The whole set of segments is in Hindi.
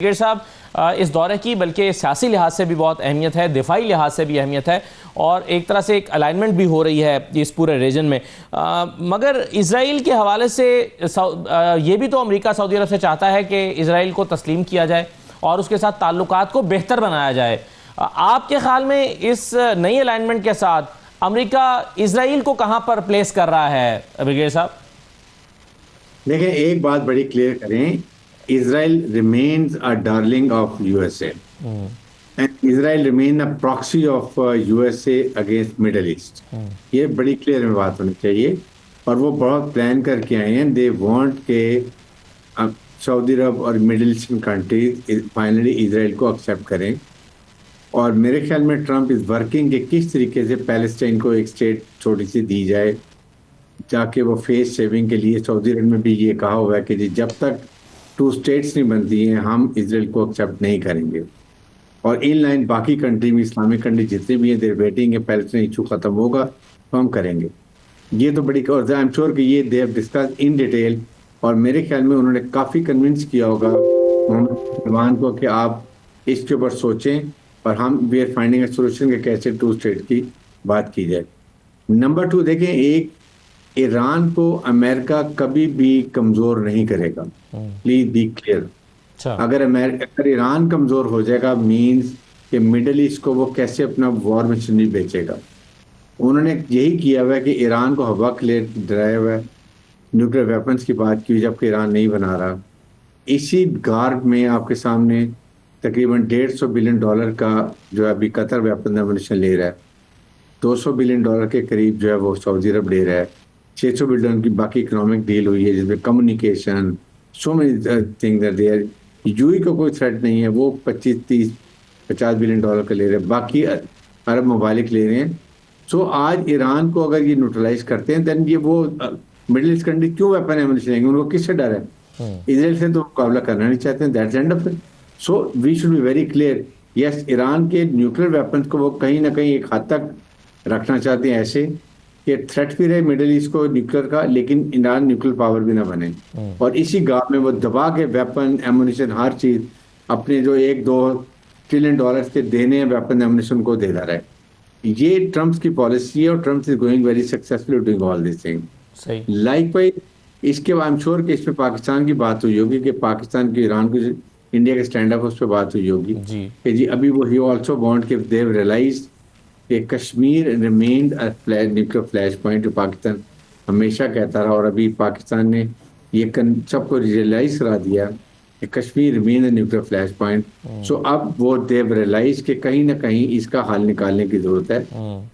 ब्रिगेड साहब, इस दौरे की बल्कि सियासी लिहाज से भी बहुत अहमियत है, दिफाई लिहाज से भी अहमियत है और एक तरह से एक अलाइनमेंट भी हो रही है इस पूरे रीजन में। मगर इसराइल के हवाले से ये भी तो अमेरिका सऊदी अरब से चाहता है कि इसराइल को तस्लीम किया जाए और उसके साथ ताल्लुकात को बेहतर बनाया जाए। आपके ख्याल में इस नई अलाइनमेंट के साथ अमेरिका इसराइल को कहाँ पर प्लेस कर रहा है ब्रिगेड साहब? देखिए, एक बात बड़ी क्लियर करें, Israel remains a darling of USA, and Israel remain a proxy of USA against Middle East. ये बड़ी क्लियर में बात होनी चाहिए और वो बहुत प्लान करके आए हैं। दे वांट के सऊदी अरब और middle eastern countries finally Israel को एक्सेप्ट करें। और मेरे ख्याल में ट्रंप इज वर्किंग कि किस तरीके से पैलेस्टाइन को एक स्टेट छोटी सी दी जाए, जाके वो फेस सेविंग के लिए सऊदी अरब में भी ये कहा हुआ है कि जी जब तक 2 स्टेट्स नहीं बनती हैं हम इसराइल को एक्सेप्ट नहीं करेंगे। और इन लाइन बाकी कंट्री में इस्लामिक कंट्री जितने भी हैं देर वेटिंग है, पैलेस्टाइन इशू खत्म होगा तो हम करेंगे। ये तो बड़ी और आई एम श्योर कि ये they have discuss in detail और मेरे ख्याल में उन्होंने काफ़ी कन्विंस किया होगा मोहम्मद इरफान को कि आप इसके ऊपर सोचें और हम we are finding a solution कि कैसे 2 स्टेट की बात की जाए। नंबर 2 देखें, एक ईरान को अमेरिका कभी भी कमजोर नहीं करेगा, प्लीज बी क्लियर। अगर ईरान कमजोर हो जाएगा मींस कि मिडिल ईस्ट को वो कैसे अपना वॉर मशीनरी बेचेगा। उन्होंने यही किया हुआ है कि ईरान को हवा क्लियर डराया हुआ है, न्यूक्लियर वेपन्स की बात की जबकि ईरान नहीं बना रहा। इसी गार्ड में आपके सामने तकरीबन $150 बिलियन का जो है अभी कतर वेपन एमुनिशन ले रहा है, $200 बिलियन के करीब जो है वो सऊदी अरब ले रहा है, 600 बिलियन की बाकी इकोनॉमिक डील हुई है जिसमें communication so many things are there. UAE को कोई थ्रेट नहीं है, वो 25-30-50 बिलियन डॉलर का ले रहे हैं, बाकी अरब ममालिक ले रहे हैं। सो आज ईरान को अगर ये न्यूट्रलाइज करते हैं देन ये वो मिडिल ईस्ट कंट्री क्यों वेपन एमुनिशन लेंगे, उनको किससे डर है? इसराइल से तो मुकाबला करना नहीं चाहते हैं, that's end of it. So we should be very clear, yes Iran के न्यूक्लियर वेपन्स को वो कहीं ना कहीं एक हद तक रखना चाहते हैं ऐसे कि थ्रेट भी रहे मिडिल ईस्ट को न्यूक्लियर का, लेकिन ईरान न्यूक्लियर पावर भी ना बने। और इसी गाप में वो दबा के वेपन एमुनिशन हर चीज अपने जो $1-2 ट्रिलियन के देने वेपन एमुनिशन को दे रहा है। ये ट्रम्प की पॉलिसी है और Trump is going very successfully doing all this thing. Likewise इसके आई एम श्योर कि इसमें पाकिस्तान की बात हुई होगी कि पाकिस्तान की ईरान को इंडिया के स्टैंड अप उस पर बात हुई होगी कि जी अभी वो ही ऑल्सो वांट कि दे हैव रियलाइज्ड कि कश्मीर रिमेन्ड अ न्यूक्लियर फ्लैश पॉइंट, जो पाकिस्तान हमेशा कहता रहा और अभी पाकिस्तान ने ये सबको रियलाइज करा दिया कि Kashmir remain a nuclear flash point. So अब वो देव रियलाइज कि कहीं ना कहीं इसका हल निकालने की जरूरत है,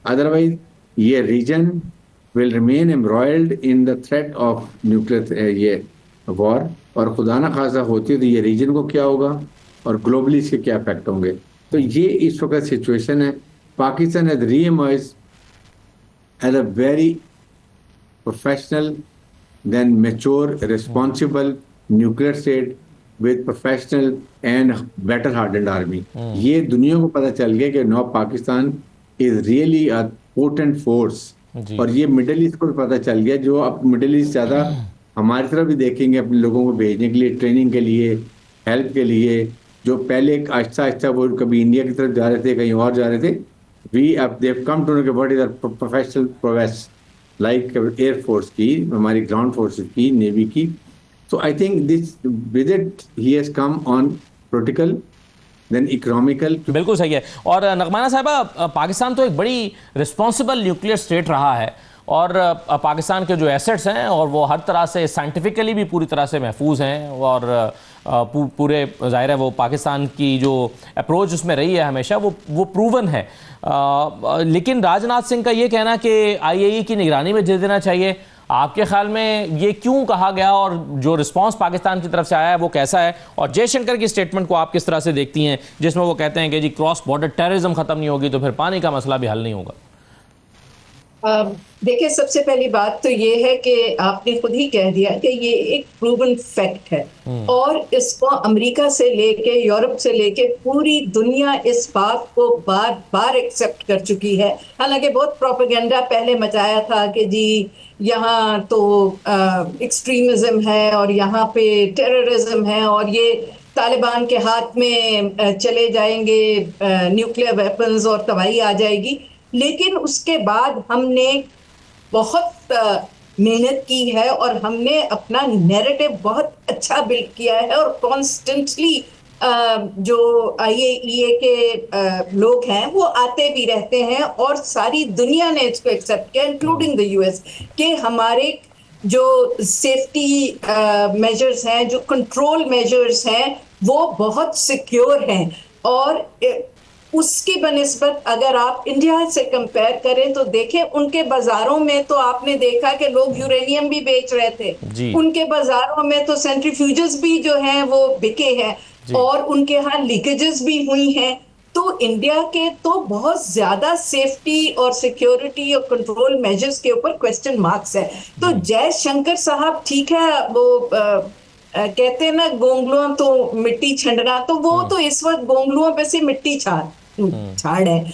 अदरवाइज ये reason will remain embroiled in the threat of nuclear ये वॉर। और खुदा ना खासा होती है तो ये रीजन को क्या होगा और ग्लोबली इसके क्या इफेक्ट होंगे। तो ये इस वक्त सिचुएशन है। Pakistan has re-emerged as a very professional, then mature, responsible nuclear state with professional and battle-hardened army. ये दुनिया को पता चल गया कि now Pakistan is really a potent force। और ये मिडिल ईस्ट को भी पता चल गया, जो अब मिडिल ईस्ट ज़्यादा हमारी तरफ भी देखेंगे अपने लोगों को भेजने के लिए, ट्रेनिंग के लिए, हेल्प के लिए। जो पहले आहिस्ता आहिस्ता वो कभी इंडिया की तरफ जा रहे थे, कहीं और जा रहे थे, they've come to know what is our professional prowess, like Air Force की, हमारी ground forces की, Navy की। So I think this with it he has come on political then economical। बिल्कुल सही है। और नगमाना साहिबा, पाकिस्तान तो एक बड़ी रिस्पॉन्सिबल न्यूक्लियर स्टेट रहा है और पाकिस्तान के जो एसेट्स हैं और वो हर तरह से साइंटिफिकली भी पूरी तरह से महफूज हैं और पूरे ज़ाहिर है वो पाकिस्तान की जो अप्रोच उसमें रही है हमेशा वो प्रूवन है। लेकिन राजनाथ सिंह का ये कहना कि आईएई की निगरानी में दे देना चाहिए, आपके ख्याल में ये क्यों कहा गया और जो रिस्पांस पाकिस्तान की तरफ से आया है वो कैसा है? और जयशंकर की स्टेटमेंट को आप किस तरह से देखती हैं जिसमें वो कहते हैं कि जी क्रॉस बॉर्डर टेररिज्म खत्म नहीं होगी तो फिर पानी का मसला भी हल नहीं होगा? देखिए, सबसे पहली बात तो ये है कि आपने खुद ही कह दिया कि ये एक प्रूवन फैक्ट है और इसको अमेरिका से लेके यूरोप से लेके पूरी दुनिया इस बात को बार बार एक्सेप्ट कर चुकी है। हालांकि बहुत प्रोपेगेंडा पहले मचाया था कि जी यहाँ तो एक्सट्रीमिज्म है और यहाँ पे टेररिज्म है और ये तालिबान के हाथ में चले जाएंगे न्यूक्लियर वेपन्स और तबाही आ जाएगी। लेकिन उसके बाद हमने बहुत मेहनत की है और हमने अपना नैरेटिव बहुत अच्छा बिल्ड किया है और कॉन्स्टेंटली जो IAEA के लोग हैं वो आते भी रहते हैं और सारी दुनिया ने इसको एक्सेप्ट किया इंक्लूडिंग द US के हमारे जो सेफ्टी मेजर्स हैं, जो कंट्रोल मेजर्स हैं, वो बहुत सिक्योर हैं। और उसकी बनिस्बत अगर आप इंडिया से कंपेयर करें तो देखें उनके बाजारों में तो आपने देखा कि लोग यूरेनियम भी बेच रहे थे, उनके बाजारों में तो सेंट्रीफ्यूजेस भी जो हैं वो बिके हैं और उनके यहाँ लीकेजेस भी हुई हैं। तो इंडिया के तो बहुत ज्यादा सेफ्टी और सिक्योरिटी और कंट्रोल मेजर्स के ऊपर क्वेश्चन मार्क्स है। तो जयशंकर साहब ठीक है, वो कहते हैं ना गोंगलुओं तो मिट्टी छंडना, तो वो तो इस वक्त गोंगलुओं पे से मिट्टी छाड़ है।